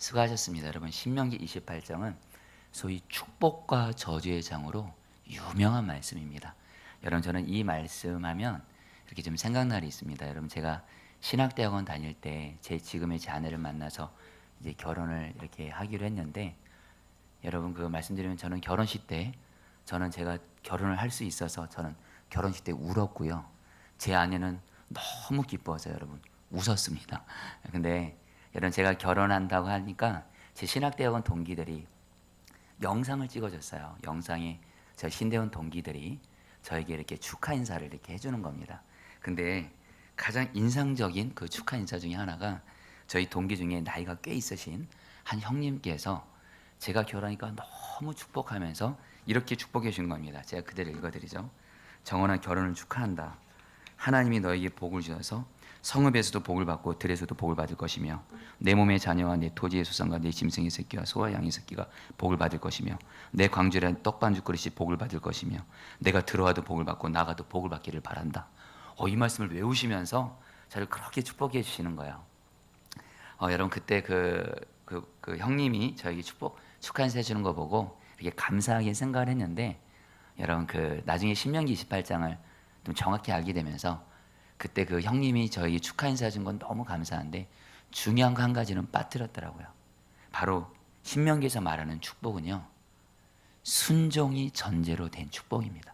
수고하셨습니다. 여러분, 신명기 28장은 소위 축복과 저주의 장으로 유명한 말씀입니다. 여러분, 저는 이 말씀하면 이렇게 좀 생각날이 있습니다. 여러분, 제가 신학대학원 다닐 때 지금의 제 아내를 만나서 이제 결혼을 이렇게 하기로 했는데, 여러분, 그 말씀드리면 저는 결혼식 때 제가 결혼을 할 수 있어서 저는 결혼식 때 울었고요. 제 아내는 너무 기뻐서 여러분 웃었습니다. 근데 여러분, 제가 결혼한다고 하니까 제 신학대학원 동기들이 영상을 찍어줬어요. 영상에 저 신대원 동기들이 저에게 이렇게 축하 인사를 이렇게 해주는 겁니다. 근데 가장 인상적인 그 축하 인사 중에 하나가 저희 동기 중에 나이가 꽤 있으신 한 형님께서 제가 결혼하니까 너무 축복하면서 이렇게 축복해 준 겁니다. 제가 그대로 읽어드리죠. 정원아, 결혼을 축하한다. 하나님이 너에게 복을 주셔서 성읍에서도 복을 받고 들에서도 복을 받을 것이며, 내 몸의 자녀와 내 토지의 소산과 내 짐승의 새끼와 소와 양의 새끼가 복을 받을 것이며, 내 광주리한 떡반죽 그릇이 복을 받을 것이며, 내가 들어와도 복을 받고 나가도 복을 받기를 바란다. 이 말씀을 외우시면서 저를 그렇게 축복해 주시는 거예요. 여러분, 그때 그 형님이 저에게 축하 인사 해주는 거 보고 이렇게 감사하게 생각을 했는데, 여러분, 나중에 신명기 28장을 좀 정확히 알게 되면서 그때 그 형님이 저에게 축하 인사 준 건 너무 감사한데 중요한 거 한 가지는 빠뜨렸더라고요. 바로 신명기에서 말하는 축복은요, 순종이 전제로 된 축복입니다.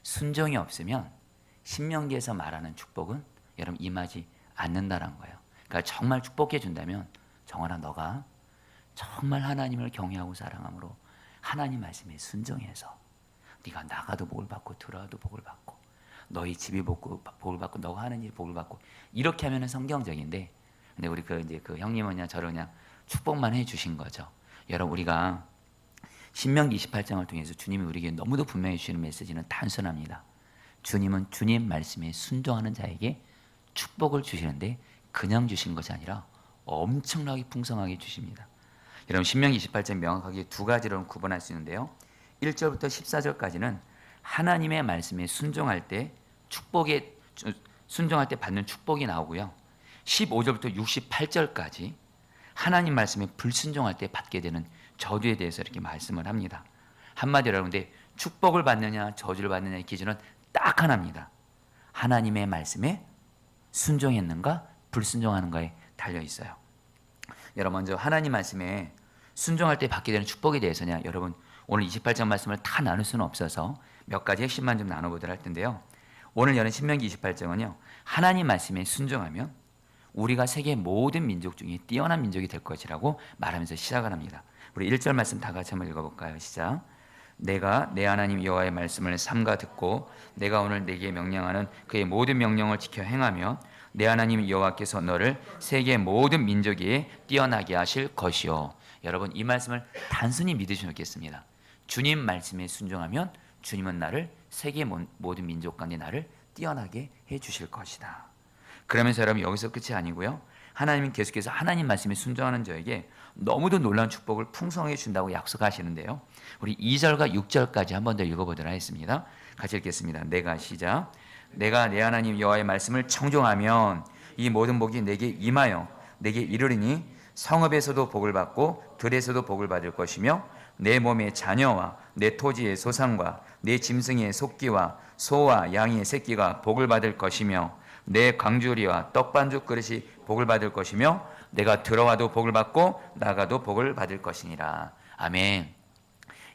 순종이 없으면 신명기에서 말하는 축복은 여러분 임하지 않는다는 거예요. 그러니까 정말 축복해 준다면, 정원아, 너가 정말 하나님을 경외하고 사랑함으로 하나님 말씀에 순종해서 네가 나가도 복을 받고 들어와도 복을 받고 너희 집이 복을 받고 너가 하는 일 복을 받고, 이렇게 하면은 성경적인데, 근데 우리 그 형님은 그냥 저를 그냥 축복만 해 주신 거죠. 여러분, 우리가 신명기 28장을 통해서 주님이 우리에게 너무도 분명히 주시는 메시지는 단순합니다. 주님은 주님 말씀에 순종하는 자에게 축복을 주시는데 그냥 주신 것이 아니라 엄청나게 풍성하게 주십니다. 여러분, 신명기 28장 명확하게 두 가지로 구분할 수 있는데요. 1절부터 14절까지는 하나님의 말씀에 순종할 때 순종할 때 받는 축복이 나오고요. 15절부터 68절까지 하나님 말씀에 불순종할 때 받게 되는 저주에 대해서 이렇게 말씀을 합니다. 한마디로 여러분들, 축복을 받느냐 저주를 받느냐의 기준은 딱 하나입니다. 하나님의 말씀에 순종했는가 불순종하는가에 달려 있어요. 여러분, 먼저 하나님 말씀에 순종할 때 받게 되는 축복에 대해서냐, 여러분 오늘 28장 말씀을 다 나눌 수는 없어서 몇 가지 핵심만 좀 나눠보도록 할 텐데요. 오늘 여는 신명기 28장은요, 하나님 말씀에 순종하면 우리가 세계 모든 민족 중에 뛰어난 민족이 될 것이라고 말하면서 시작을 합니다. 우리 1절 말씀 다 같이 한번 읽어볼까요? 시작. 내가 내 하나님 여호와의 말씀을 삼가 듣고 내가 오늘 내게 명령하는 그의 모든 명령을 지켜 행하며 내 하나님 여호와께서 너를 세계 모든 민족 위에 뛰어나게 하실 것이요. 여러분, 이 말씀을 단순히 믿으시면 좋겠습니다. 주님 말씀에 순종하면 주님은 나를 세계 모든 민족 가운데 나를 뛰어나게 해 주실 것이다. 그러면서 여러분, 여기서 끝이 아니고요, 하나님은 계속해서 하나님 말씀에 순종하는 저에게 너무도 놀라운 축복을 풍성하게 준다고 약속하시는데요. 우리 2절과 6절까지 한 번 더 읽어보도록 하겠습니다. 같이 읽겠습니다. 시작. 내가 내 하나님 여호와의 말씀을 청종하면 이 모든 복이 내게 임하여 내게 이르리니 성읍에서도 복을 받고 들에서도 복을 받을 것이며, 내 몸의 자녀와 내 토지의 소산과 내 짐승의 속기와 소와 양의 새끼가 복을 받을 것이며, 내 광주리와 떡반죽 그릇이 복을 받을 것이며, 내가 들어와도 복을 받고 나가도 복을 받을 것이니라. 아멘.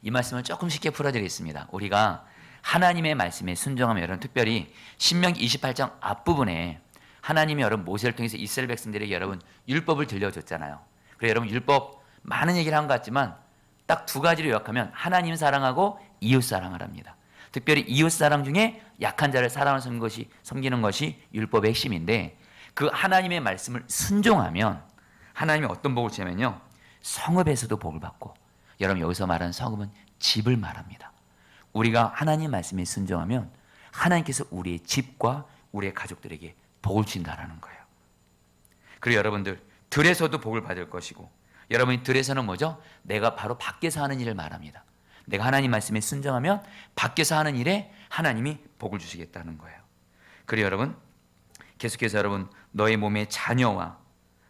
이 말씀을 조금 쉽게 풀어드리겠습니다. 우리가 하나님의 말씀에 순종하면, 여러분 특별히 신명기 28장 앞부분에 하나님이 여러분 모세를 통해서 이스라엘 백성들에게 여러분 율법을 들려줬잖아요. 그래서 여러분 율법 많은 얘기를 한 것 같지만 딱 두 가지로 요약하면 하나님 사랑하고 이웃 사랑을 합니다. 특별히 이웃 사랑 중에 약한 자를 사랑하는 것이, 섬기는 것이 율법의 핵심인데, 그 하나님의 말씀을 순종하면 하나님이 어떤 복을 주냐면요, 성읍에서도 복을 받고, 여러분 여기서 말하는 성읍은 집을 말합니다. 우리가 하나님 말씀에 순종하면 하나님께서 우리의 집과 우리의 가족들에게 복을 주신다는 거예요. 그리고 여러분들, 들에서도 복을 받을 것이고, 여러분이 들에서는 뭐죠? 내가 바로 밖에서 하는 일을 말합니다. 내가 하나님 말씀에 순종하면 밖에서 하는 일에 하나님이 복을 주시겠다는 거예요. 그리고 여러분, 계속해서 여러분, 너의 몸의 자녀와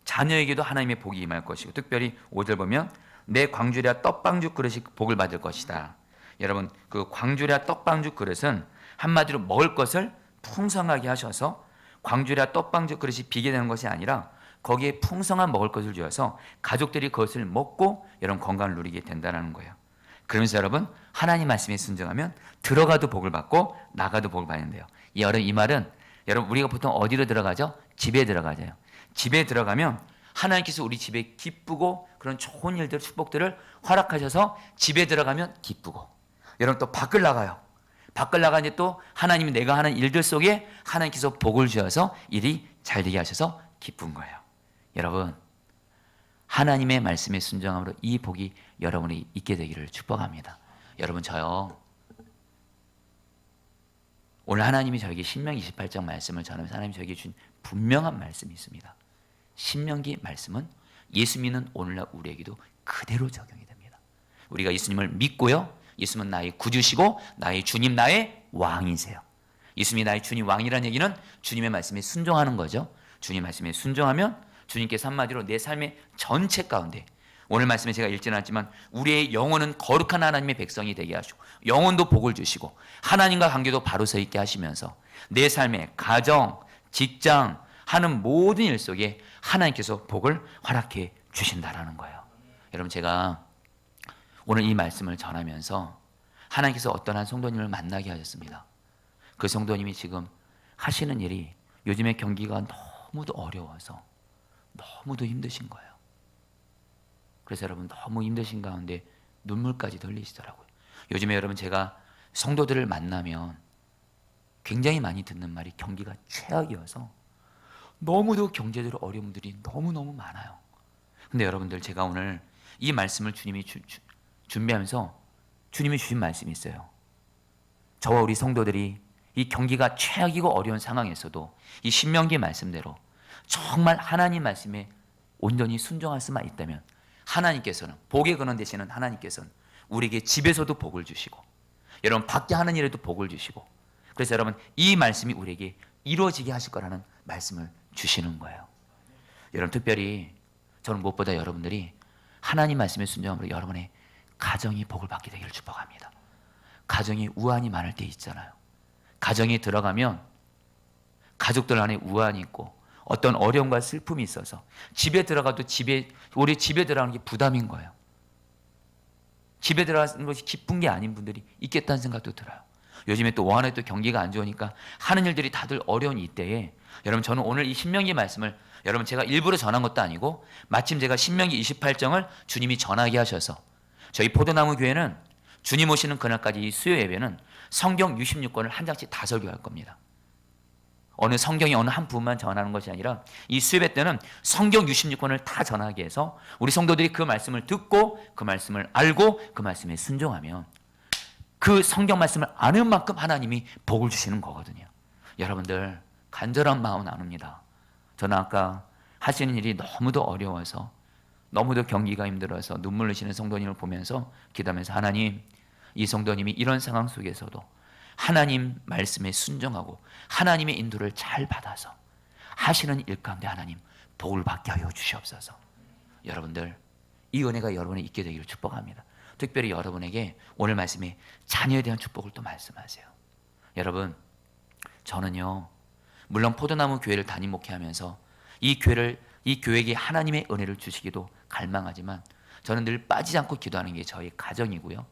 자녀에게도 하나님의 복이 임할 것이고, 특별히 5절 보면 내 광주리와 떡방죽 그릇이 복을 받을 것이다. 여러분, 그 광주리와 떡방죽 그릇은 한마디로 먹을 것을 풍성하게 하셔서 광주리와 떡방죽 그릇이 비게 되는 것이 아니라 거기에 풍성한 먹을 것을 주어서 가족들이 그것을 먹고 여러분 건강을 누리게 된다는 거예요. 그러면서 여러분, 하나님 말씀에 순종하면 들어가도 복을 받고 나가도 복을 받는데요. 이 말은 여러분, 우리가 보통 어디로 들어가죠? 집에 들어가죠. 집에 들어가면 하나님께서 우리 집에 기쁘고 그런 좋은 일들, 축복들을 허락하셔서 집에 들어가면 기쁘고, 여러분 또 밖을 나가요. 밖을 나가니 또 하나님이 내가 하는 일들 속에 하나님께서 복을 주셔서 일이 잘 되게 하셔서 기쁜 거예요. 여러분, 하나님의 말씀에 순종함으로 이 복이 여러분이 있게 되기를 축복합니다. 여러분, 저요, 오늘 하나님이 저에게 신명기 28장 말씀을 전하면서 하나님이 저에게 준 분명한 말씀이 있습니다. 신명기 말씀은 예수 믿는 오늘날 우리에게도 그대로 적용이 됩니다. 우리가 예수님을 믿고요, 예수님은 나의 구주시고 나의 주님, 나의 왕이세요. 예수님이 나의 주님, 왕이라는 얘기는 주님의 말씀에 순종하는 거죠. 주님 말씀에 순종하면 주님께서 한마디로 내 삶의 전체 가운데, 오늘 말씀에 제가 읽지는 않았지만 우리의 영혼은 거룩한 하나님의 백성이 되게 하시고 영혼도 복을 주시고 하나님과 관계도 바로 서 있게 하시면서 내 삶의 가정, 직장 하는 모든 일 속에 하나님께서 복을 허락해 주신다라는 거예요. 여러분, 제가 오늘 이 말씀을 전하면서 하나님께서 어떤 한 성도님을 만나게 하셨습니다. 그 성도님이 지금 하시는 일이 요즘에 경기가 너무도 어려워서 너무도 힘드신 거예요. 그래서 여러분, 너무 힘드신 가운데 눈물까지 흘리시더라고요. 요즘에 여러분, 제가 성도들을 만나면 굉장히 많이 듣는 말이 경기가 최악이어서 너무도 경제적으로 어려움들이 너무너무 많아요. 근데 여러분들, 제가 오늘 이 말씀을 주님이 준비하면서 주님이 주신 말씀이 있어요. 저와 우리 성도들이 이 경기가 최악이고 어려운 상황에서도 이 신명기 말씀대로 정말 하나님 말씀에 온전히 순종할 수만 있다면 하나님께서는, 복의 근원 되시는 하나님께서는 우리에게 집에서도 복을 주시고 여러분 밖에 하는 일에도 복을 주시고, 그래서 여러분 이 말씀이 우리에게 이루어지게 하실 거라는 말씀을 주시는 거예요. 여러분, 특별히 저는 무엇보다 여러분들이 하나님 말씀에 순종함으로 여러분의 가정이 복을 받게 되기를 축복합니다. 가정이 우환이 많을 때 있잖아요. 가정에 들어가면 가족들 안에 우환이 있고 어떤 어려움과 슬픔이 있어서 집에 들어가도 우리 집에 들어가는 게 부담인 거예요. 집에 들어가는 것이 기쁜 게 아닌 분들이 있겠다는 생각도 들어요. 요즘에 또 워낙에 또 경기가 안 좋으니까 하는 일들이 다들 어려운 이때에 여러분, 저는 오늘 이 신명기 말씀을 여러분 제가 일부러 전한 것도 아니고 마침 제가 신명기 28장을 주님이 전하게 하셔서 저희 포도나무 교회는 주님 오시는 그날까지 이 수요 예배는 성경 66권을 한 장씩 다 설교할 겁니다. 어느 성경의 어느 한 부분만 전하는 것이 아니라 이 수요예배 때는 성경 66권을 다 전하게 해서 우리 성도들이 그 말씀을 듣고 그 말씀을 알고 그 말씀에 순종하면 그 성경 말씀을 아는 만큼 하나님이 복을 주시는 거거든요. 여러분들, 간절한 마음 나눕니다. 저는 아까 하시는 일이 너무도 어려워서 너무도 경기가 힘들어서 눈물 흘리시는 성도님을 보면서 기도하면서, 하나님, 이 성도님이 이런 상황 속에서도 하나님 말씀에 순종하고 하나님의 인도를 잘 받아서 하시는 일 가운데 하나님 복을 받게 하여 주시옵소서. 여러분들, 이 은혜가 여러분에 있게 되기를 축복합니다. 특별히 여러분에게 오늘 말씀에 자녀에 대한 축복을 또 말씀하세요. 여러분, 저는요, 물론 포도나무 교회를 담임 목회하면서 이 교회에게 하나님의 은혜를 주시기도 갈망하지만 저는 늘 빠지지 않고 기도하는 게 저희 가정이고요.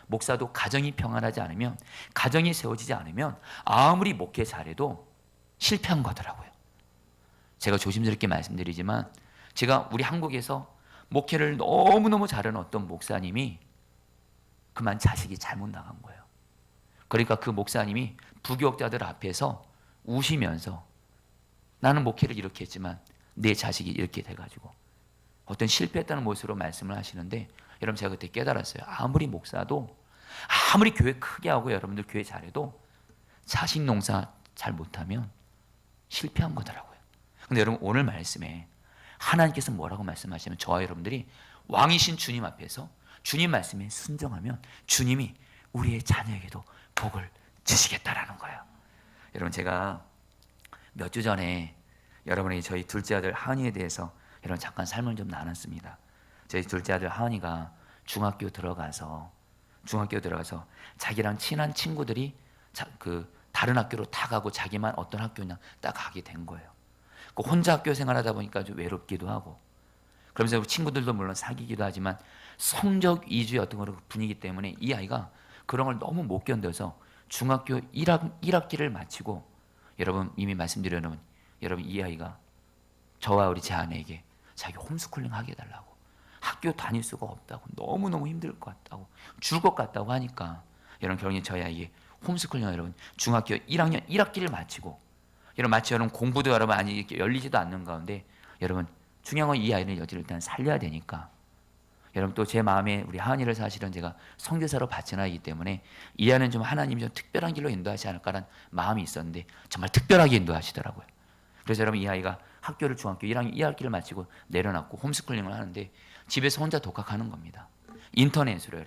목사도 가정이 평안하지 않으면, 가정이 세워지지 않으면 아무리 목회 잘해도 실패한 거더라고요. 제가 조심스럽게 말씀드리지만 제가 우리 한국에서 목회를 너무너무 잘하는 어떤 목사님이 그만 자식이 잘못 나간 거예요. 그러니까 그 목사님이 부교육자들 앞에서 우시면서 나는 목회를 이렇게 했지만 내 자식이 이렇게 돼가지고 어떤 실패했다는 모습으로 말씀을 하시는데, 여러분, 제가 그때 깨달았어요. 아무리 목사도 아무리 교회 크게 하고 여러분들 교회 잘해도 자식 농사 잘 못하면 실패한 거더라고요. 근데 여러분, 오늘 말씀에 하나님께서 뭐라고 말씀하시면 저와 여러분들이 왕이신 주님 앞에서 주님 말씀에 순종하면 주님이 우리의 자녀에게도 복을 주시겠다라는 거예요. 여러분, 제가 몇 주 전에 여러분이 저희 둘째 아들 하은이에 대해서 여러분 잠깐 삶을 좀 나눴습니다. 저희 둘째 아들 하은이가 중학교 들어가서 자기랑 친한 친구들이 다른 학교로 다 가고 자기만 어떤 학교냐 딱 가게 된 거예요. 혼자 학교 생활하다 보니까 좀 외롭기도 하고, 그러면서 친구들도 물론 사귀기도 하지만 성적 위주의 어떤 그런 분위기 때문에 이 아이가 그런 걸 너무 못 견뎌서 중학교 1학기를 마치고, 여러분 이미 말씀드려놓은, 여러분 이 아이가 저와 우리 제 아내에게 자기 홈스쿨링 하게 해달라고, 학교 다닐 수가 없다고, 너무너무 힘들 것 같다고, 죽을 것 같다고 하니까 여러분 결국에 저희 아이의 홈스쿨링, 여러분 중학교 1학년 1학기를 마치고, 여러분 공부도 여러분 이렇게 열리지도 않는 가운데, 여러분 중요한 건 이 아이는 여지를 일단 살려야 되니까, 여러분 또 제 마음에 우리 하은이를 사실은 제가 선교사로 바치나이기 때문에 이 아이는 좀 하나님이 좀 특별한 길로 인도하지 않을까라는 마음이 있었는데 정말 특별하게 인도하시더라고요. 그래서 여러분 이 아이가 학교를 중학교 1학년 1학기를 마치고 내려놨고 홈스쿨링을 하는데 집에서 혼자 독학하는 겁니다. 인터넷으로.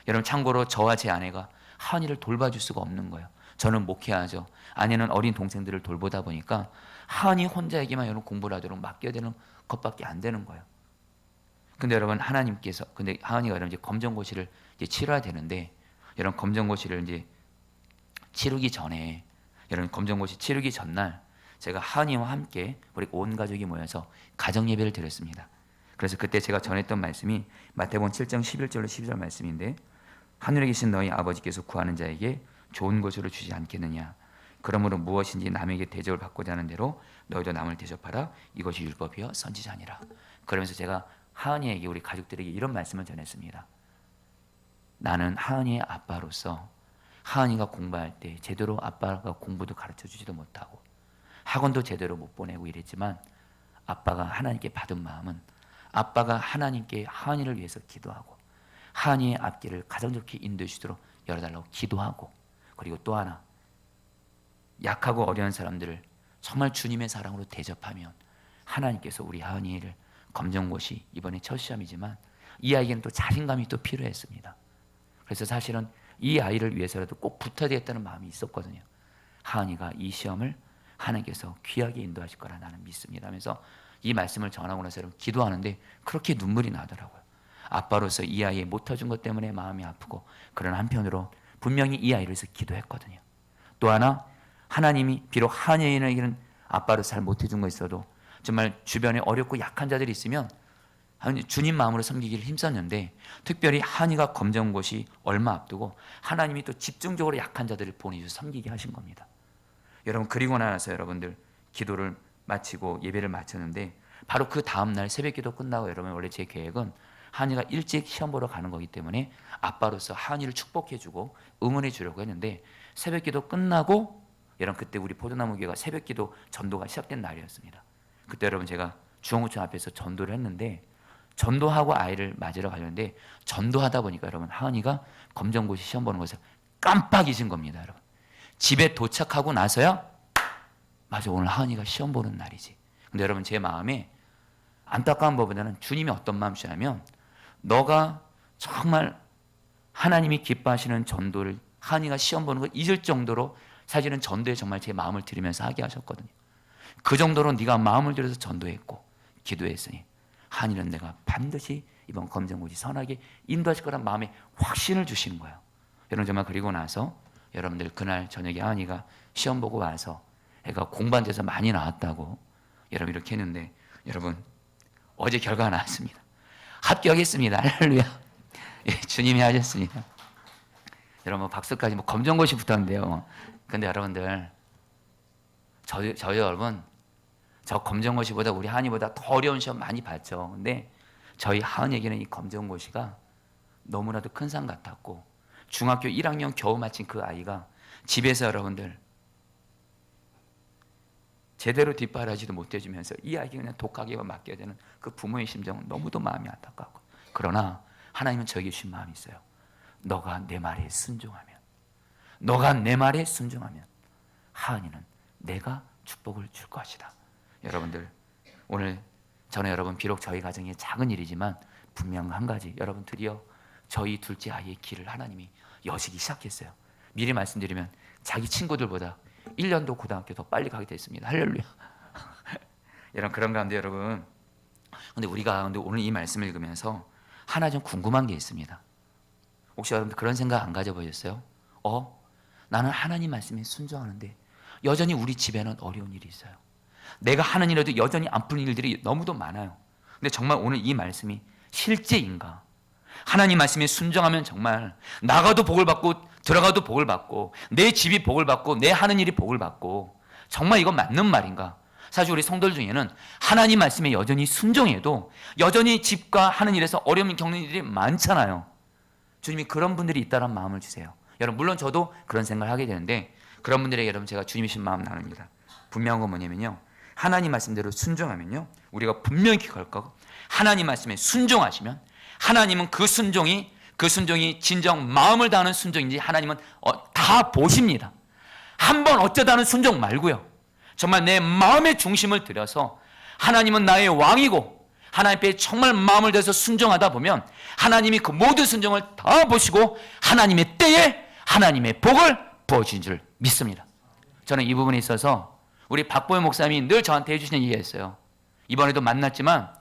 여러분 참고로 저와 제 아내가 하은이를 돌봐줄 수가 없는 거예요. 저는 목회하죠. 아내는 어린 동생들을 돌보다 보니까 하은이 혼자에게만 여러분 공부를 하도록 맡겨야 되는 것밖에 안 되는 거예요. 근데 여러분 근데 하은이가 여러분 이제 검정고시를 이제 치러야 되는데, 여러분 검정고시를 이제 치르기 전에, 여러분 검정고시 치르기 전날 제가 하은이와 함께 우리 온 가족이 모여서 가정 예배를 드렸습니다. 그래서 그때 제가 전했던 말씀이 마태복음 7장 11절로 12절 말씀인데, 하늘에 계신 너희 아버지께서 구하는 자에게 좋은 것으로 주지 않겠느냐. 그러므로 무엇인지 남에게 대접을 받고자 하는 대로 너희도 남을 대접하라. 이것이 율법이요 선지자니라. 그러면서 제가 하은이에게, 우리 가족들에게 이런 말씀을 전했습니다. 나는 하은이의 아빠로서 하은이가 공부할 때 제대로 아빠가 공부도 가르쳐 주지도 못하고 학원도 제대로 못 보내고 이랬지만, 아빠가 하나님께 받은 마음은 아빠가 하나님께 하은이를 위해서 기도하고 하은이의 앞길을 가장 좋게 인도해 주도록 열어달라고 기도하고, 그리고 또 하나, 약하고 어려운 사람들을 정말 주님의 사랑으로 대접하면 하나님께서 우리 하은이를, 검정고시 이번에 첫 시험이지만 이 아이에게는 또 자신감이 또 필요했습니다. 그래서 사실은 이 아이를 위해서라도 꼭 붙어야 되겠다는 마음이 있었거든요. 하은이가 이 시험을 하나님께서 귀하게 인도하실 거라 나는 믿습니다 하면서 이 말씀을 전하고 나서 여러분 기도하는데 그렇게 눈물이 나더라고요. 아빠로서 이 아이의 못해준 것 때문에 마음이 아프고, 그런 한편으로 분명히 이 아이를 위해서 기도했거든요. 또 하나, 하나님이 비록 하은이에게는 아빠로서 잘 못해준 거 있어도 정말 주변에 어렵고 약한 자들이 있으면 주님 마음으로 섬기기를 힘썼는데, 특별히 하은이가 검정고시 얼마 앞두고 하나님이 또 집중적으로 약한 자들을 보내주셔서 섬기게 하신 겁니다. 여러분 그리고 나서 여러분들 기도를 마치고 예배를 마쳤는데, 바로 그 다음날 새벽기도 끝나고, 여러분 원래 제 계획은 하은이가 일찍 시험 보러 가는 거기 때문에 아빠로서 하은이를 축복해주고 응원해 주려고 했는데, 새벽기도 끝나고 여러분 그때 우리 포도나무 교회가 새벽기도 전도가 시작된 날이었습니다. 그때 여러분 제가 중앙구청 앞에서 전도를 했는데, 전도하고 아이를 맞으러 가려는데 전도하다 보니까 여러분 하은이가 검정고시 시험 보는 것을 깜빡 잊은 겁니다. 여러분 집에 도착하고 나서야, 맞아 오늘 하은이가 시험 보는 날이지. 근데 여러분 제 마음에 안타까운 것보다는 주님이 어떤 마음이시냐면, 너가 정말 하나님이 기뻐하시는 전도를 하은이가 시험 보는 걸 잊을 정도로 사실은 전도에 정말 제 마음을 들이면서 하게 하셨거든요. 그 정도로 네가 마음을 들여서 전도했고 기도했으니 하은이는 내가 반드시 이번 검정고시 선하게 인도하실 거란 마음에 확신을 주시는 거예요. 여러분 정말 그리고 나서 여러분들 그날 저녁에 하은이가 시험 보고 와서 애가 공부한 데서 많이 나왔다고 여러분 이렇게 했는데, 여러분 어제 결과가 나왔습니다. 합격했습니다. 할렐루야. 예, 주님이 하셨습니다. 여러분 박수까지 검정고시 붙었는데요. 근데 여러분들 저희 여러분 저 검정고시보다 우리 하은이보다 더 어려운 시험 많이 봤죠. 근데 저희 하은이에게는 이 검정고시가 너무나도 큰 상 같았고, 중학교 1학년 겨우 마친 그 아이가 집에서 여러분들 제대로 뒷바라지도 못해주면서 이 아이에게 그냥 독하게만 맡겨야 되는 그 부모의 심정은 너무도 마음이 안타깝고, 그러나 하나님은 저에게 주신 마음이 있어요. 너가 내 말에 순종하면, 너가 내 말에 순종하면 하은이는 내가 축복을 줄 것이다. 여러분들 오늘 저는 여러분 비록 저희 가정의 작은 일이지만 분명 한 가지, 여러분 드디어 저희 둘째 아이의 길을 하나님이 여시기 시작했어요. 미리 말씀드리면 자기 친구들보다 1년도 고등학교 더 빨리 가게 됐습니다. 할렐루야. 여러분 그런 가운데 여러분 근데 오늘 이 말씀을 읽으면서 하나 좀 궁금한 게 있습니다. 혹시 여러분들 그런 생각 안 가져보셨어요? 나는 하나님 말씀에 순종하는데 여전히 우리 집에는 어려운 일이 있어요. 내가 하는 일에도 여전히 안 풀린 일들이 너무도 많아요. 근데 정말 오늘 이 말씀이 실제인가? 하나님 말씀에 순종하면 정말 나가도 복을 받고 들어가도 복을 받고 내 집이 복을 받고 내 하는 일이 복을 받고 정말 이건 맞는 말인가? 사실 우리 성도들 중에는 하나님 말씀에 여전히 순종해도 여전히 집과 하는 일에서 어려움을 겪는 일이 많잖아요. 주님이 그런 분들이 있다는 마음을 주세요. 여러분 물론 저도 그런 생각을 하게 되는데 그런 분들에게 여러분 제가 주님이신 마음 나눕니다. 분명한 건 뭐냐면요, 하나님 말씀대로 순종하면요 우리가 분명히 갈 거고, 하나님 말씀에 순종하시면 하나님은 그 순종이 진정 마음을 다하는 순종인지 하나님은 다 보십니다. 한번 어쩌다는 순종 말고요, 정말 내 마음의 중심을 들여서 하나님은 나의 왕이고 하나님 앞에 정말 마음을 다해서 순종하다 보면 하나님이 그 모든 순종을 다 보시고 하나님의 때에 하나님의 복을 부어주신 줄 믿습니다. 저는 이 부분에 있어서 우리 박보영 목사님이 늘 저한테 해주시는 얘기가 있어요. 이번에도 만났지만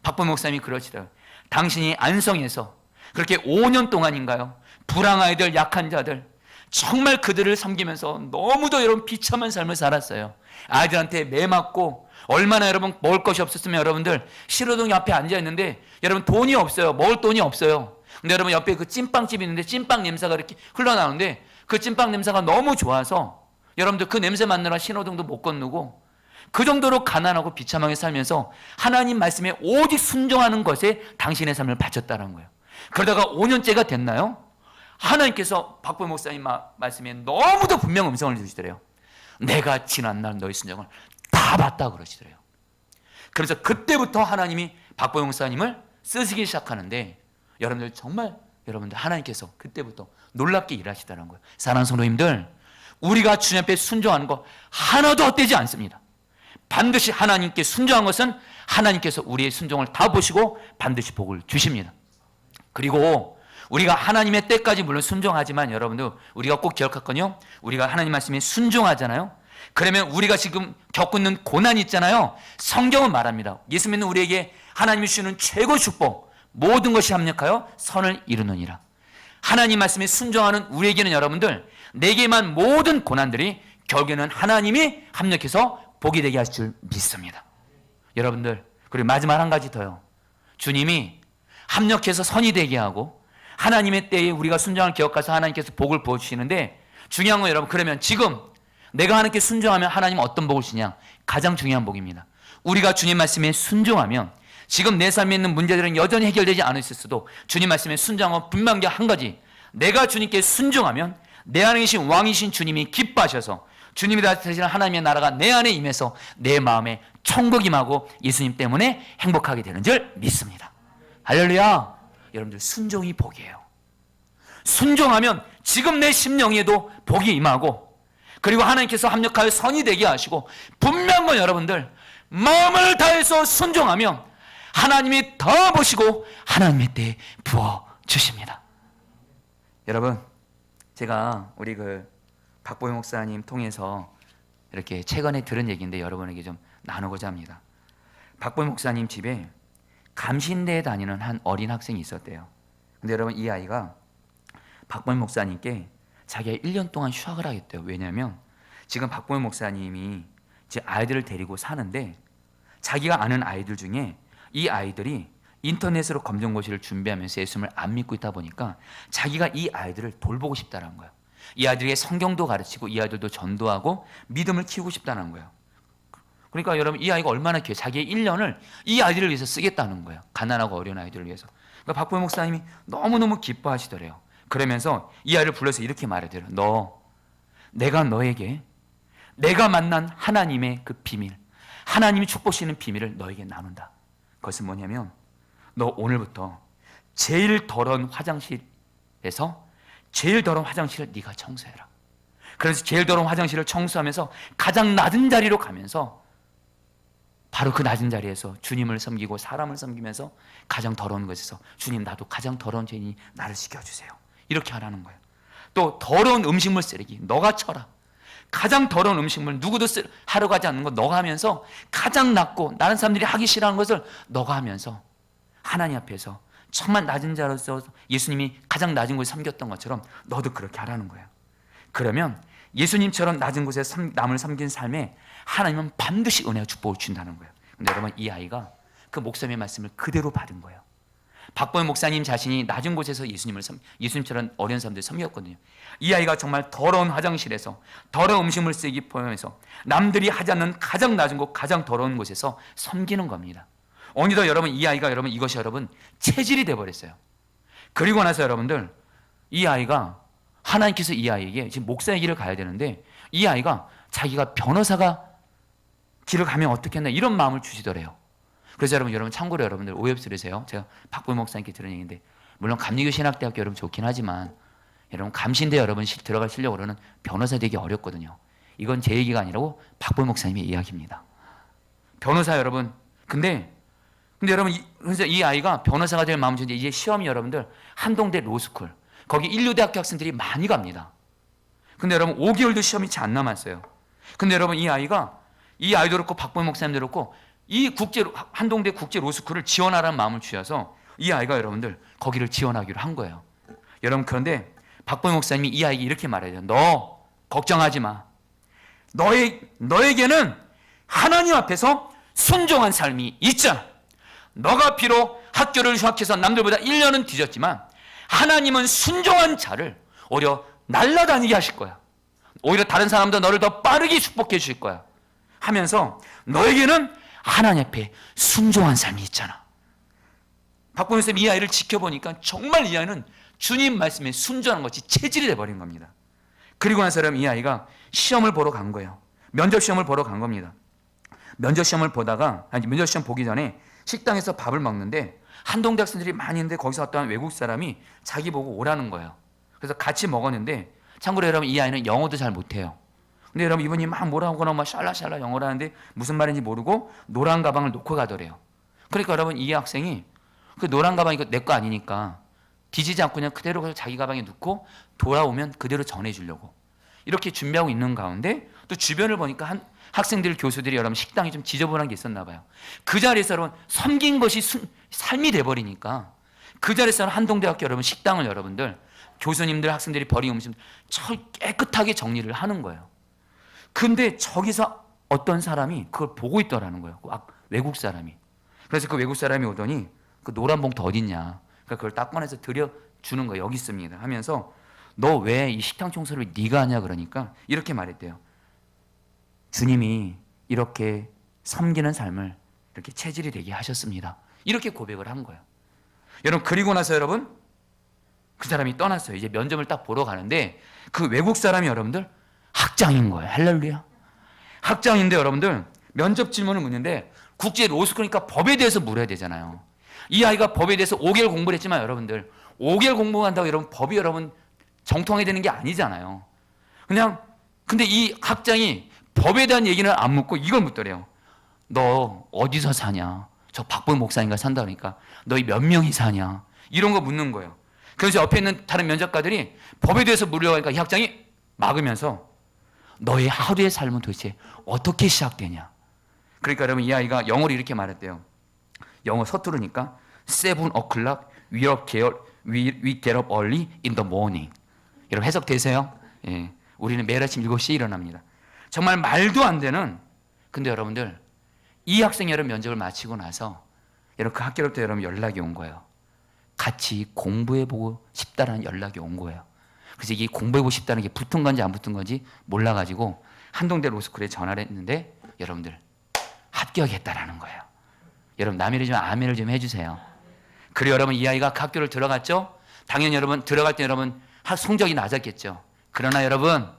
박보영 목사님이 그러시더라고요. 당신이 안성에서 그렇게 5년 동안인가요, 불황아이들, 약한 자들 정말 그들을 섬기면서 너무도 여러분 비참한 삶을 살았어요. 아이들한테 매 맞고 얼마나 여러분 먹을 것이 없었으면 여러분들 신호등 앞에 앉아있는데 여러분 돈이 없어요. 먹을 돈이 없어요. 근데 여러분 옆에 그 찐빵집이 있는데 찐빵 냄새가 이렇게 흘러나오는데 그 찐빵 냄새가 너무 좋아서 여러분들 그 냄새 맡느라 신호등도 못 건너고 그 정도로 가난하고 비참하게 살면서 하나님 말씀에 오직 순종하는 것에 당신의 삶을 바쳤다는 거예요. 그러다가 5년째가 됐나요? 하나님께서 박보영 목사님 말씀에 너무도 분명 음성을 주시더래요. 내가 지난날 너희 순종을 다 봤다 그러시더래요. 그래서 그때부터 하나님이 박보영 목사님을 쓰시기 시작하는데 여러분들 정말 여러분들 하나님께서 그때부터 놀랍게 일하시다는 거예요. 사랑하는 성도님들, 우리가 주님 앞에 순종하는 거 하나도 헛되지 않습니다. 반드시 하나님께 순종한 것은 하나님께서 우리의 순종을 다 보시고 반드시 복을 주십니다. 그리고 우리가 하나님의 때까지 물론 순종하지만 여러분들 우리가 꼭 기억할 건요, 우리가 하나님 말씀에 순종하잖아요. 그러면 우리가 지금 겪고 있는 고난이 있잖아요. 성경은 말합니다. 예수 믿는 우리에게 하나님이 주시는 최고 축복, 모든 것이 합력하여 선을 이루느니라. 하나님 말씀에 순종하는 우리에게는 여러분들 내게만 모든 고난들이 결국에는 하나님이 합력해서 복이 되게 하실 줄 믿습니다. 여러분들, 그리고 마지막 한 가지 더요. 주님이 합력해서 선이 되게 하고 하나님의 때에 우리가 순종을 기억해서 하나님께서 복을 부어주시는데 중요한 건 여러분, 그러면 지금 내가 하나님께 순종하면 하나님은 어떤 복을 주냐? 가장 중요한 복입니다. 우리가 주님 말씀에 순종하면 지금 내 삶에 있는 문제들은 여전히 해결되지 않았을 도 주님 말씀에 순종하면 분명한 게 한 가지, 내가 주님께 순종하면 내 안에 계신 왕이신 주님이 기뻐하셔서 주님이 다스리시는 하나님의 나라가 내 안에 임해서 내 마음에 천국이 임하고 예수님 때문에 행복하게 되는 줄 믿습니다. 할렐루야. 여러분들 순종이 복이에요. 순종하면 지금 내 심령에도 복이 임하고 그리고 하나님께서 합력하여 선이 되게 하시고 분명한 건 여러분들 마음을 다해서 순종하면 하나님이 더 보시고 하나님의 때에 부어주십니다. 여러분, 제가 우리 박보영 목사님 통해서 이렇게 최근에 들은 얘기인데 여러분에게 좀 나누고자 합니다. 박보영 목사님 집에 감신대에 다니는 한 어린 학생이 있었대요. 근데 여러분, 이 아이가 박보영 목사님께 자기가 1년 동안 휴학을 하겠대요. 왜냐하면 지금 박보영 목사님이 제 아이들을 데리고 사는데 자기가 아는 아이들 중에 이 아이들이 인터넷으로 검정고시를 준비하면서 예수님을 안 믿고 있다 보니까 자기가 이 아이들을 돌보고 싶다는 거예요. 이 아이들에게 성경도 가르치고 이 아이들도 전도하고 믿음을 키우고 싶다는 거예요. 그러니까 여러분, 이 아이가 얼마나 귀해요. 자기의 1년을 이 아이들을 위해서 쓰겠다는 거예요. 가난하고 어려운 아이들을 위해서. 그러니까 박보영 목사님이 너무너무 기뻐하시더래요. 그러면서 이 아이를 불러서 이렇게 말하더래요. 내가 너에게 내가 만난 하나님의 그 비밀, 하나님이 축복시키는 비밀을 너에게 나눈다. 그것은 뭐냐면 너 오늘부터 제일 더러운 화장실에서 제일 더러운 화장실을 네가 청소해라. 그래서 제일 더러운 화장실을 청소하면서 가장 낮은 자리로 가면서 바로 그 낮은 자리에서 주님을 섬기고 사람을 섬기면서 가장 더러운 것에서 주님, 나도 가장 더러운 죄인이 나를 지켜주세요. 이렇게 하라는 거예요. 또 더러운 음식물 쓰레기 너가 쳐라. 가장 더러운 음식물 누구도 하러 가지 않는 거 너가 하면서 가장 낮고 다른 사람들이 하기 싫어하는 것을 너가 하면서 하나님 앞에서 정말 낮은 자로서 예수님이 가장 낮은 곳에 섬겼던 것처럼 너도 그렇게 하라는 거예요. 그러면 예수님처럼 낮은 곳에서 남을 섬긴 삶에 하나님은 반드시 은혜와 축복을 준다는 거예요. 근데 여러분, 이 아이가 그 목사님의 말씀을 그대로 받은 거예요. 박보영 목사님 자신이 낮은 곳에서 예수님처럼 어려운 사람들 섬겼거든요. 이 아이가 정말 더러운 화장실에서 더러운 음식물 쓰기 포함해서 남들이 하지 않는 가장 낮은 곳, 가장 더러운 곳에서 섬기는 겁니다. 어느덧 여러분, 이 아이가 여러분, 이것이 여러분 체질이 돼버렸어요. 그리고 나서 여러분들, 이 아이가 하나님께서 이 아이에게 지금 목사의 길을 가야 되는데 이 아이가 자기가 변호사가 길을 가면 어떻겠나 이런 마음을 주시더래요. 그래서 여러분 참고로 여러분들 오해 없으세요. 제가 박보영 목사님께 들은 얘기인데, 물론 감리교 신학대학교 여러분 좋긴 하지만 여러분 감신대 여러분 들어갈 실력으로는 변호사 되기 어렵거든요. 이건 제 얘기가 아니라고 박보영 목사님의 이야기입니다. 변호사 여러분, 근데 여러분, 그래서 이 아이가 변호사가 될 마음을 주는데 이제 시험이 여러분들 한동대 로스쿨, 거기 인류대학교 학생들이 많이 갑니다. 근데 여러분 5개월도 시험이 채 안 남았어요. 근데 여러분, 이 아이도 그렇고 박보영 목사님도 그렇고 이 한동대 국제 로스쿨을 지원하라는 마음을 주셔서 이 아이가 여러분들 거기를 지원하기로 한 거예요. 여러분, 그런데 박보영 목사님이 이 아이에게 이렇게 말해요. 너 걱정하지 마. 너에게는 하나님 앞에서 순종한 삶이 있잖아. 너가 비록 학교를 휴학해서 남들보다 1년은 뒤졌지만 하나님은 순종한 자를 오히려 날아다니게 하실 거야. 오히려 다른 사람도 너를 더 빠르게 축복해 주실 거야 하면서 너에게는 하나님 앞에 순종한 삶이 있잖아. 박보영 쌤이 이 아이를 지켜보니까 정말 이 아이는 주님 말씀에 순종하는 것이 체질이 돼버린 겁니다. 그리고 나서 이 아이가 시험을 보러 간 거예요. 면접 시험을 보러 간 겁니다. 면접 시험 보기 전에 식당에서 밥을 먹는데 한동대 학생들이 많이 있는데 거기서 어떤 외국 사람이 자기 보고 오라는 거예요. 그래서 같이 먹었는데, 참고로 여러분, 이 아이는 영어도 잘 못해요. 근데 여러분, 이분이 막 뭐라 하거나 막 샬라샬라 영어를 하는데 무슨 말인지 모르고 노란 가방을 놓고 가더래요. 그러니까 여러분, 이 학생이 그 노란 가방 이거 내 거 아니니까 뒤지지 않고 그냥 그대로 자기 가방에 넣고 돌아오면 그대로 전해주려고 이렇게 준비하고 있는 가운데, 또 주변을 보니까 학생들, 교수들이 여러분 식당이 좀 지저분한 게 있었나 봐요. 그 자리에서 여러분 섬긴 것이 삶이 돼버리니까 그 자리에서 한동대학교 여러분 식당을 여러분들 교수님들, 학생들이 버린 음식 깨끗하게 정리를 하는 거예요. 근데 저기서 어떤 사람이 그걸 보고 있더라는 거예요. 외국 사람이. 그래서 그 외국 사람이 오더니 그 노란 봉투 어딨냐. 그러니까 그걸 딱 꺼내서 드려주는 거예요. 여기 있습니다 하면서 너 왜 이 식당 청소를 네가 하냐 그러니까 이렇게 말했대요. 주님이 이렇게 섬기는 삶을 이렇게 체질이 되게 하셨습니다. 이렇게 고백을 한 거예요. 여러분, 그리고 나서 여러분 그 사람이 떠났어요. 이제 면접을 딱 보러 가는데 그 외국 사람이 여러분들 학장인 거예요. 할렐루야. 학장인데 여러분들 면접 질문을 묻는데 국제 로스쿨이니까 법에 대해서 물어야 되잖아요. 이 아이가 법에 대해서 5개월 공부를 했지만 여러분들 5개월 공부한다고 여러분 법이 여러분 정통하게 되는 게 아니잖아요. 근데 이 학장이 법에 대한 얘기는 안 묻고 이걸 묻더래요. 너 어디서 사냐? 저 박보영 목사님과 산다 그러니까 너희 몇 명이 사냐? 이런 거 묻는 거예요. 그래서 옆에 있는 다른 면접가들이 법에 대해서 물으려고 하니까 이 학장이 막으면서 너의 하루의 삶은 도대체 어떻게 시작되냐? 그러니까 여러분, 이 아이가 영어로 이렇게 말했대요. 영어 서투르니까 7 o'clock we get up early in the morning. 여러분 해석되세요? 예. 우리는 매일 아침 7시에 일어납니다. 정말 말도 안 되는, 근데 여러분들 이 학생이 여러분 면접을 마치고 나서 여러분 그 학교로부터 여러분 연락이 온 거예요. 같이 공부해보고 싶다라는 연락이 온 거예요. 그래서 이게 공부해보고 싶다는 게 붙은 건지 안 붙은 건지 몰라가지고 한동대 로스쿨에 전화를 했는데 여러분들 합격했다라는 거예요. 여러분 남일이 좀 아멘을 좀 해주세요. 그리고 여러분 이 아이가 그 학교를 들어갔죠. 당연히 여러분 들어갈 때 여러분 성적이 낮았겠죠. 그러나 여러분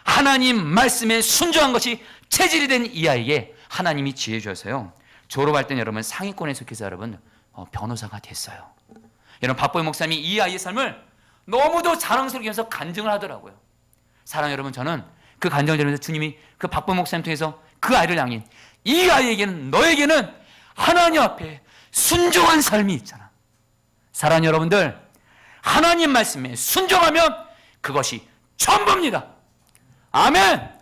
하나님 말씀에 순종한 것이 체질이 된 이 아이에게 하나님이 지혜 주셔서요. 졸업할 때는 여러분 상위권에 속해서 여러분 변호사가 됐어요. 여러분 박보영 목사님이 이 아이의 삶을 너무도 자랑스럽게 하면서 간증을 하더라고요. 사랑 여러분, 저는 그 간증을 들으면서 주님이 그 박보영 목사님 통해서 그 아이를 향해 이 아이에게는 너에게는 하나님 앞에 순종한 삶이 있잖아. 사랑 여러분들, 하나님 말씀에 순종하면 그것이 전부입니다. 아멘.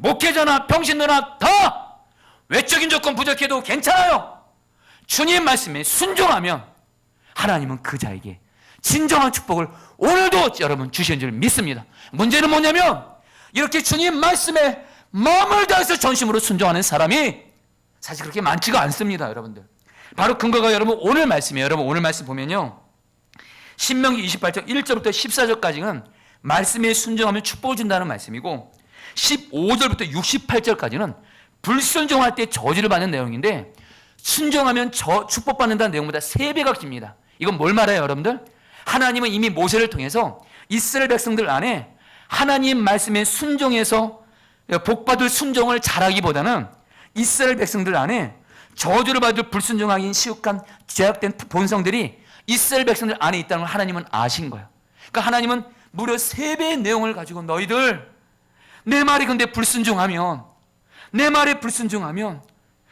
목회자나 병신들나 다 외적인 조건 부족해도 괜찮아요. 주님 말씀에 순종하면 하나님은 그 자에게 진정한 축복을 오늘도 여러분 주신 줄 믿습니다. 문제는 뭐냐면 이렇게 주님 말씀에 마음을 다해서 전심으로 순종하는 사람이 사실 그렇게 많지가 않습니다. 여러분들, 바로 근거가 여러분 오늘 말씀이에요. 여러분 오늘 말씀 보면요, 신명기 28장 1절부터 14절까지는 말씀에 순종하면 축복을 준다는 말씀이고, 15절부터 68절까지는 불순종할 때 저주를 받는 내용인데, 순종하면 축복받는다는 내용보다 3배가 깁니다. 이건 뭘 말해요 여러분들? 하나님은 이미 모세를 통해서 이스라엘 백성들 안에 하나님 말씀에 순종해서 복받을 순종을 잘하기보다는 이스라엘 백성들 안에 저주를 받을 불순종하기 시욱한 죄악된 본성들이 이스라엘 백성들 안에 있다는 걸 하나님은 아신 거예요. 그러니까 하나님은 무려 3배의 내용을 가지고 너희들 내 말이 근데 불순종하면, 내 말에 불순종하면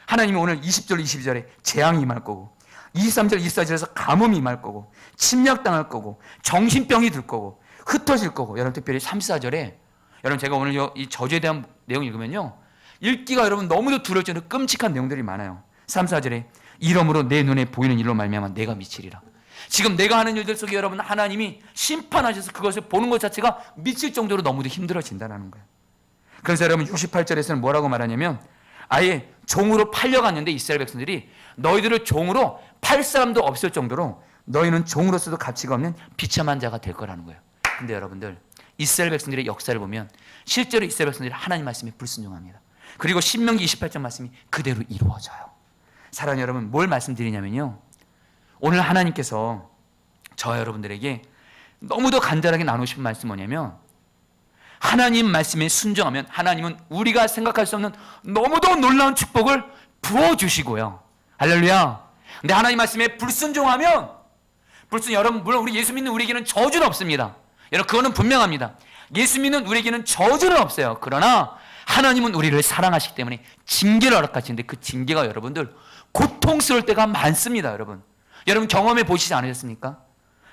하나님이 오늘 20절 22절에 재앙이 임할 거고, 23절 24절에서 가뭄이 임할 거고, 침략당할 거고, 정신병이 들 거고, 흩어질 거고. 여러분 특별히 3, 4절에 여러분 제가 오늘 이 저주에 대한 내용 읽으면요, 읽기가 여러분 너무도 두려울 정도로 끔찍한 내용들이 많아요. 3, 4절에 이러므로 내 눈에 보이는 일로 말미암아 내가 미치리라. 지금 내가 하는 일들 속에 여러분 하나님이 심판하셔서 그것을 보는 것 자체가 미칠 정도로 너무도 힘들어진다는 거예요. 그래서 여러분 68절에서는 뭐라고 말하냐면, 아예 종으로 팔려갔는데 이스라엘 백성들이 너희들을 종으로 팔 사람도 없을 정도로 너희는 종으로서도 가치가 없는 비참한 자가 될 거라는 거예요. 근데 여러분들 이스라엘 백성들의 역사를 보면 실제로 이스라엘 백성들이 하나님 말씀에 불순종합니다. 그리고 신명기 28장 말씀이 그대로 이루어져요. 사랑하는 여러분, 뭘 말씀드리냐면요, 오늘 하나님께서 저와 여러분들에게 너무도 간절하게 나누신 말씀 뭐냐면, 하나님 말씀에 순종하면 하나님은 우리가 생각할 수 없는 너무도 놀라운 축복을 부어주시고요. 할렐루야. 근데 하나님 말씀에 불순종하면, 여러분 물론 우리 예수 믿는 우리에게는 저주는 없습니다. 여러분 그거는 분명합니다. 예수 믿는 우리에게는 저주는 없어요. 그러나 하나님은 우리를 사랑하시기 때문에 징계를 허락하시는데 그 징계가 여러분들 고통스러울 때가 많습니다. 여러분 경험해 보시지 않으셨습니까?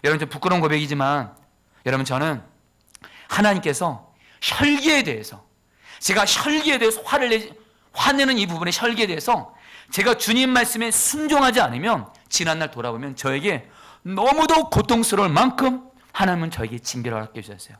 여러분 좀 부끄러운 고백이지만 여러분 저는 하나님께서 혈기에 대해서, 제가 혈기에 대해서 화내는 이 부분의 혈기에 대해서 제가 주님 말씀에 순종하지 않으면 지난날 돌아보면 저에게 너무도 고통스러울 만큼 하나님은 저에게 징계를 허락해 주셨어요.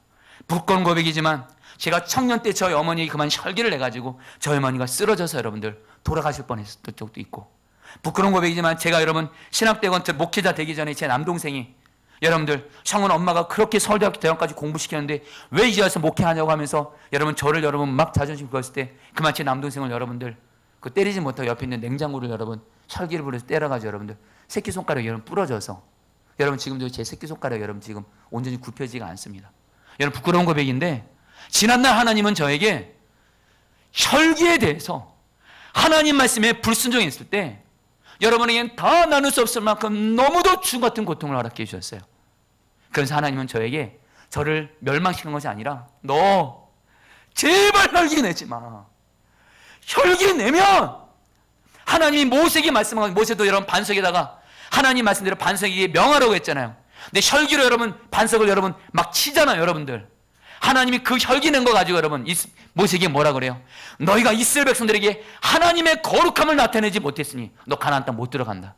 부끄러운 고백이지만 제가 청년 때 저희 어머니 그만 혈기를 내가지고 저희 어머니가 쓰러져서 여러분들 돌아가실 뻔했던 적도 있고, 부끄러운 고백이지만 제가 여러분 신학대학원 목회자 되기 전에 제 남동생이 여러분들 형은 엄마가 그렇게 서울대학교 대학까지 공부시켰는데 왜 이제 와서 목회하냐고 하면서 여러분 저를 여러분 막 자존심 긁었을 때 그만 제 남동생을 여러분들 그 때리지 못하고 옆에 있는 냉장고를 여러분 혈기를 부려서 때려가지고 여러분들 새끼손가락이 여러분 부러져서 여러분 지금도 제 새끼손가락이 여러분 지금 온전히 굽혀지지가 않습니다. 여러분 부끄러운 고백인데 지난날 하나님은 저에게 혈기에 대해서 하나님 말씀에 불순종했을 때 여러분에겐 다 나눌 수 없을 만큼 너무도 죽음 같은 고통을 허락해 주셨어요. 그래서 하나님은 저에게 저를 멸망시키는 것이 아니라 너 제발 혈기 내지 마. 혈기 내면 하나님이 모세에게 말씀하고, 모세도 여러분 반석에다가 하나님 말씀대로 반석에게 명하라고 했잖아요. 근데 혈기로 여러분 반석을 여러분 막 치잖아요. 여러분들 하나님이 그 혈기 낸 거 가지고 여러분 모세에게 뭐라 그래요? 너희가 이스라엘 백성들에게 하나님의 거룩함을 나타내지 못했으니 너 가나안 땅 못 들어간다.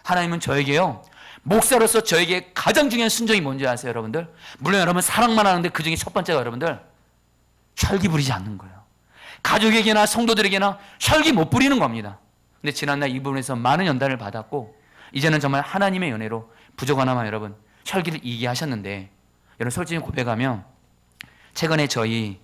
하나님은 저에게요, 목사로서 저에게 가장 중요한 순종이 뭔지 아세요 여러분들? 물론 여러분 사랑만 하는데 그 중에 첫 번째가 여러분들 혈기 부리지 않는 거예요. 가족에게나 성도들에게나 혈기 못 부리는 겁니다. 근데 지난날 이 부분에서 많은 연단을 받았고 이제는 정말 하나님의 은혜로 부족하나마 여러분 혈기를 이기게 하셨는데, 여러분 솔직히 고백하면 최근에 저희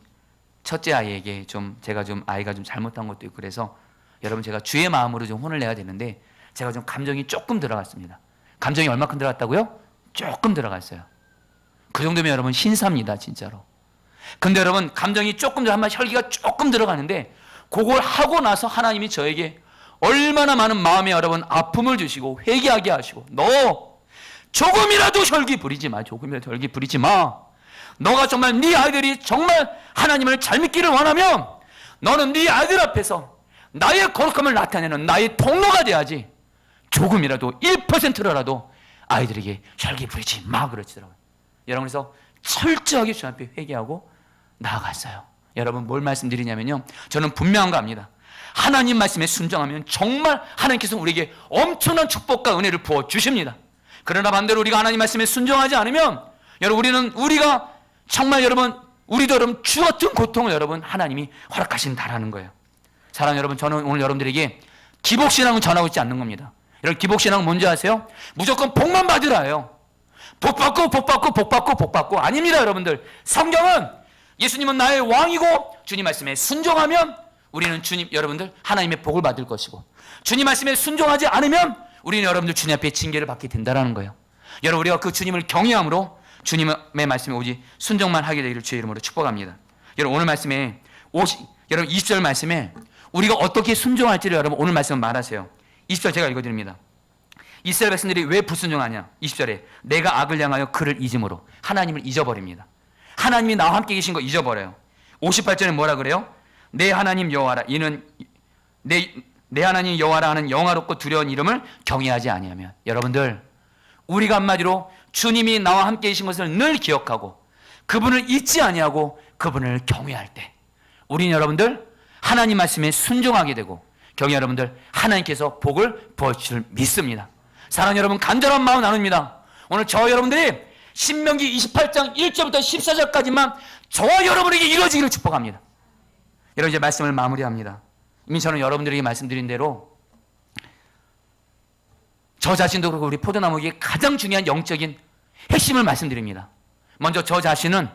첫째 아이에게 제가 아이가 잘못한 것도 있고 그래서 여러분 제가 주의 마음으로 좀 혼을 내야 되는데 제가 좀 감정이 조금 들어갔습니다. 감정이 얼마큼 들어갔다고요? 조금 들어갔어요. 그 정도면 여러분 신사입니다 진짜로. 근데 여러분 감정이 조금 한번 혈기가 조금 들어가는데 그걸 하고 나서 하나님이 저에게 얼마나 많은 마음에 여러분 아픔을 주시고 회개하게 하시고, 너 조금이라도 혈기 부리지 마. 조금이라도 혈기 부리지 마. 너가 정말 네 아이들이 정말 하나님을 잘 믿기를 원하면 너는 네 아이들 앞에서 나의 거룩함을 나타내는 나의 통로가 돼야지. 조금이라도 1%라도 아이들에게 혈기 부리지 마 그러시더라고요. 여러분 그래서 철저하게 주 앞에 회개하고 나아갔어요. 여러분 뭘 말씀드리냐면요, 저는 분명한 거 압니다. 하나님 말씀에 순종하면 정말 하나님께서 우리에게 엄청난 축복과 은혜를 부어주십니다. 그러나 반대로 우리가 하나님 말씀에 순종하지 않으면 여러분 우리가 정말 우리도 여러분 주었던 고통을 여러분 하나님이 허락하신다라는 거예요. 사랑하는 여러분, 저는 오늘 여러분들에게 기복신앙을 전하고 있지 않는 겁니다. 여러분 기복신앙은 뭔지 아세요? 무조건 복만 받으라예요. 복받고 복받고 복받고 복받고 아닙니다. 여러분들, 성경은 예수님은 나의 왕이고 주님 말씀에 순종하면 우리는 여러분들 하나님의 복을 받을 것이고, 주님 말씀에 순종하지 않으면 우리는 여러분들 주님 앞에 징계를 받게 된다는 거예요. 여러분, 우리가 그 주님을 경외함으로 주님의 말씀에 오직 순종만 하게 되기를 주의 이름으로 축복합니다. 여러분 오늘 말씀에 여러분 20절 말씀에 우리가 어떻게 순종할지를 여러분 오늘 말씀 말하세요. 20절 제가 읽어드립니다. 이스라엘 백성들이 왜 불순종하냐? 20절에 내가 악을 향하여 그를 잊음으로 하나님을 잊어버립니다. 하나님이 나와 함께 계신 거 잊어버려요. 58절에 뭐라 그래요? 내 하나님 여호와라, 이는 내 하나님 여호와라 하는 영화롭고 두려운 이름을 경외하지 아니하면, 여러분들 우리가 한마디로 주님이 나와 함께 계신 것을 늘 기억하고 그분을 잊지 아니하고 그분을 경외할 때 우리는 여러분들 하나님 말씀에 순종하게 되고 경외 여러분들 하나님께서 복을 부어주실 믿습니다. 사랑하는 여러분, 간절한 마음 나눕니다. 오늘 저 여러분들이 신명기 28장 1절부터 14절까지만 저와 여러분에게 이루어지기를 축복합니다. 여러분 이제 말씀을 마무리합니다. 이미 저는 여러분들에게 말씀드린 대로 저 자신도 그렇고 우리 포도나무에게 가장 중요한 영적인 핵심을 말씀드립니다. 먼저 저 자신은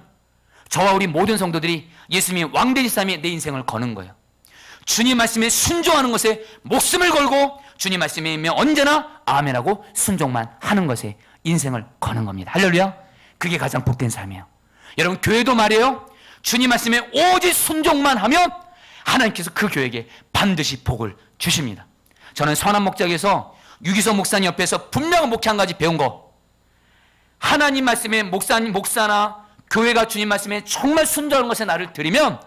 저와 우리 모든 성도들이 예수님이 왕되신 삶에 내 인생을 거는 거예요. 주님 말씀에 순종하는 것에 목숨을 걸고 주님 말씀에 언제나 아멘하고 순종만 하는 것에 인생을 거는 겁니다. 할렐루야. 그게 가장 복된 삶이에요. 여러분 교회도 말이에요. 주님 말씀에 오직 순종만 하면 하나님께서 그 교회에게 반드시 복을 주십니다. 저는 선한 목장에서 유기서 목사님 옆에서 분명한 목회 한 가지 배운 거, 하나님 말씀에 목사나 교회가 주님 말씀에 정말 순종하는 것에 나를 드리면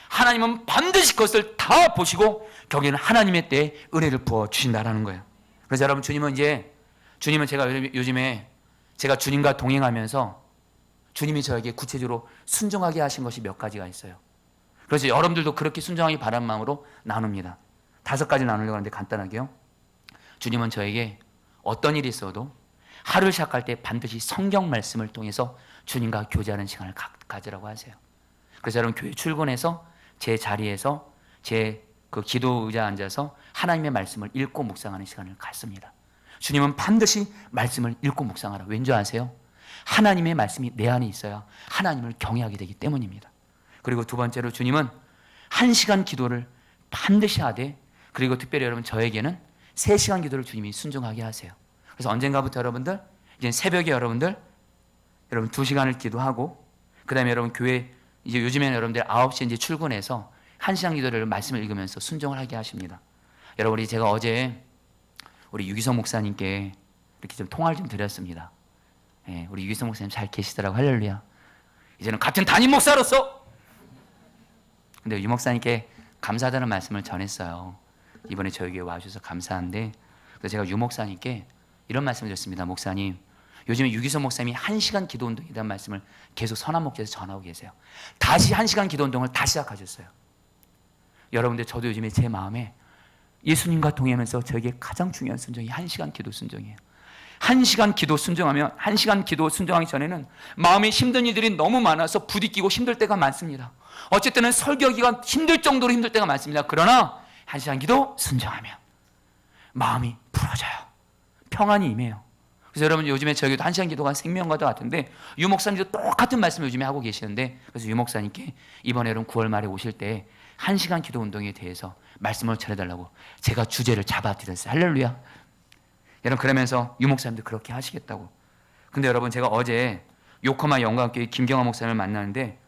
하나님은 반드시 그것을 다 보시고 거기는 하나님의 때에 은혜를 부어주신다라는 거예요. 그래서 여러분 주님은 제가 요즘에 제가 주님과 동행하면서 주님이 저에게 구체적으로 순종하게 하신 것이 몇 가지가 있어요. 그래서 여러분들도 그렇게 순종하기 바란 마음으로 나눕니다. 5가지 나누려고 하는데 간단하게요. 주님은 저에게 어떤 일이 있어도 하루를 시작할 때 반드시 성경 말씀을 통해서 주님과 교제하는 시간을 가지라고 하세요. 그래서 여러분 교회 출근해서 제 자리에서 제 그 기도 의자에 앉아서 하나님의 말씀을 읽고 묵상하는 시간을 갖습니다. 주님은 반드시 말씀을 읽고 묵상하라. 왠지 아세요? 하나님의 말씀이 내 안에 있어야 하나님을 경외하게 되기 때문입니다. 그리고 두 번째로 주님은 1시간 기도를 반드시 하되, 그리고 특별히 여러분 저에게는 3시간 기도를 주님이 순종하게 하세요. 그래서 언젠가부터 여러분들 이제 새벽에 여러분 2시간을 기도하고, 그 다음에 여러분 교회 이제 요즘에는 여러분들 9시에 이제 출근해서 1시간 기도를 말씀을 읽으면서 순종을 하게 하십니다. 여러분 제가 어제 우리 유기성 목사님께 이렇게 좀 통화를 좀 드렸습니다. 예, 우리 유기성 목사님 잘 계시더라고. 할렐루야. 이제는 같은 담임 목사로서. 근데 유 목사님께 감사하다는 말씀을 전했어요. 이번에 저에게 와주셔서 감사한데, 그래서 제가 유 목사님께 이런 말씀을 드렸습니다. 목사님, 요즘에 유기성 목사님이 1시간 기도 운동이라는 말씀을 계속 선한 목자에서 전하고 계세요. 다시 1시간 기도 운동을 다시 시작하셨어요. 여러분들 저도 요즘에 제 마음에 예수님과 동행하면서 저에게 가장 중요한 순종이 1시간 기도 순종이에요. 1시간 기도 순종하면 1시간 기도 순종하기 전에는 마음에 힘든 일들이 너무 많아서 부딪히고 힘들 때가 많습니다. 어쨌든 설교하기가 힘들 정도로 힘들 때가 많습니다. 그러나 1시간 기도 순종하면 마음이 풀어져요. 평안이 임해요. 그래서 여러분 요즘에 저에게도 1시간 기도가 생명과도 같은데 유 목사님도 똑같은 말씀을 요즘에 하고 계시는데, 그래서 유 목사님께 이번에 여러분 9월 말에 오실 때 1시간 기도 운동에 대해서 말씀을 전해달라고 제가 주제를 잡아드렸어요. 할렐루야. 여러분 그러면서 유 목사님도 그렇게 하시겠다고. 근데 여러분 제가 어제 요코마 영광교회 김경화 목사님을 만나는데,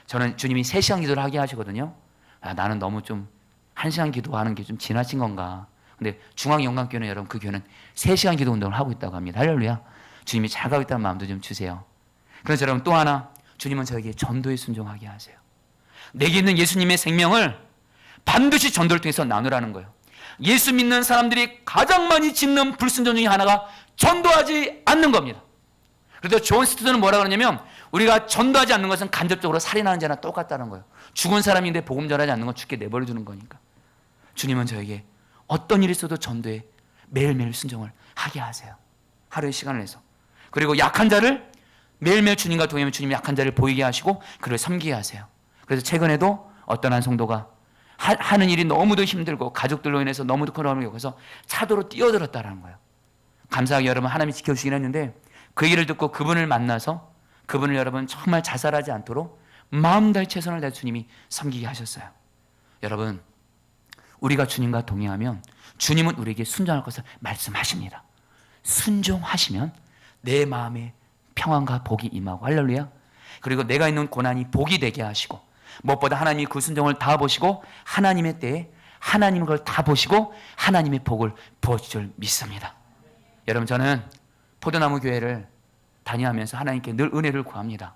저는 주님이 3시간 기도를 하게 하시거든요. 나는 너무 좀 1시간 기도하는 게 좀 지나친 건가. 근데 중앙영광교회는 여러분 그 교회는 3시간 기도 운동을 하고 있다고 합니다. 할렐루야. 주님이 잘 가고 있다는 마음도 좀 주세요. 그래서 여러분 또 하나, 주님은 저에게 전도에 순종하게 하세요. 내게 있는 예수님의 생명을 반드시 전도를 통해서 나누라는 거예요. 예수 믿는 사람들이 가장 많이 짓는 불순종 중에 하나가 전도하지 않는 겁니다. 그래서 존 스튜던은 뭐라 그러냐면 우리가 전도하지 않는 것은 간접적으로 살인하는 자나 똑같다는 거예요. 죽은 사람인데 복음 전하지 않는 건 죽게 내버려 두는 거니까. 주님은 저에게 어떤 일이 있어도 전도에 매일매일 순종을 하게 하세요. 하루의 시간을 내서. 그리고 약한 자를 매일매일 주님과 동행하면 주님이 약한 자를 보이게 하시고 그를 섬기게 하세요. 그래서 최근에도 어떤 한 성도가 하는 일이 너무도 힘들고 가족들로 인해서 너무도 그러움을 겪어서 차도로 뛰어들었다는 거예요. 감사하게 여러분 하나님이 지켜주시긴 했는데 그 얘기를 듣고 그분을 만나서 그분을 여러분 정말 자살하지 않도록 마음 다해 최선을 다해 주님이 섬기게 하셨어요. 여러분, 우리가 주님과 동행하면 주님은 우리에게 순종할 것을 말씀하십니다. 순종하시면 내 마음에 평안과 복이 임하고, 할렐루야. 그리고 내가 있는 고난이 복이 되게 하시고, 무엇보다 하나님이 그 순종을 다 보시고 하나님의 때에 하나님은 그걸 다 보시고 하나님의 복을 부어줄 줄 믿습니다. 여러분, 저는 포도나무 교회를 다녀하면서 하나님께 늘 은혜를 구합니다.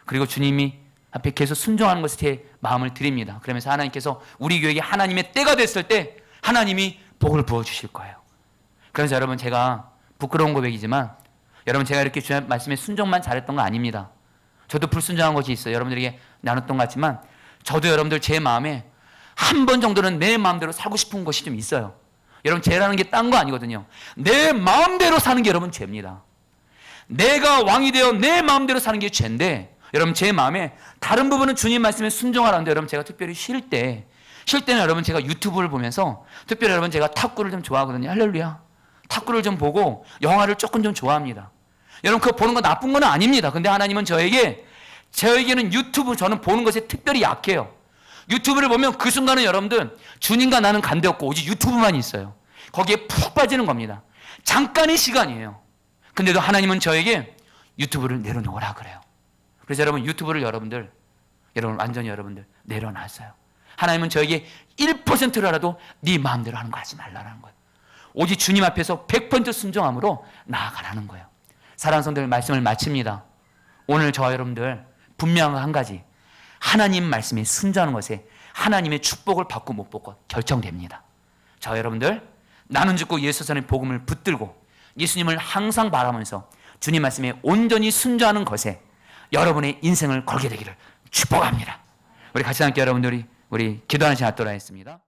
그리고 주님이 앞에 계속 순종하는 것에 제 마음을 드립니다. 그러면서 하나님께서 우리 교회에 하나님의 때가 됐을 때 하나님이 복을 부어주실 거예요. 그래서 여러분, 제가 부끄러운 고백이지만 여러분, 제가 이렇게 주님 말씀에 순종만 잘했던 거 아닙니다. 저도 불순종한 것이 있어요. 여러분들에게 나눴던 것 같지만 저도 여러분들 제 마음에 한 번 정도는 내 마음대로 살고 싶은 것이 좀 있어요. 여러분, 죄라는 게 딴 거 아니거든요. 내 마음대로 사는 게 여러분 죄입니다. 내가 왕이 되어 내 마음대로 사는 게 죄인데, 여러분 제 마음에 다른 부분은 주님 말씀에 순종하라는데, 여러분 제가 특별히 쉴 때는 여러분 제가 유튜브를 보면서, 특별히 여러분 제가 탁구를 좀 좋아하거든요. 할렐루야. 탁구를 좀 보고 영화를 조금 좀 좋아합니다. 여러분 그거 보는 거 나쁜 건 아닙니다. 근데 하나님은 저에게는 유튜브, 저는 보는 것에 특별히 약해요. 유튜브를 보면 그 순간은 여러분들 주님과 나는 관계없고 오직 유튜브만 있어요. 거기에 푹 빠지는 겁니다. 잠깐의 시간이에요. 근데도 하나님은 저에게 유튜브를 내려놓으라 그래요. 그래서 여러분 유튜브를 여러분 완전히 여러분들 내려놨어요. 하나님은 저에게 1%라도 네 마음대로 하는 거 하지 말라는 거예요. 오직 주님 앞에서 100% 순종함으로 나아가라는 거예요. 사랑하는 성도들, 말씀을 마칩니다. 오늘 저와 여러분들 분명한 한 가지, 하나님 말씀에 순종하는 것에 하나님의 축복을 받고 못 받고 결정됩니다. 저와 여러분들 나는 죽고 예수 선의 복음을 붙들고 예수님을 항상 바라면서 주님 말씀에 온전히 순종하는 것에 여러분의 인생을 걸게 되기를 축복합니다. 우리 같이 함께 여러분들이 우리 기도하는 시간 갖도록 하겠습니다.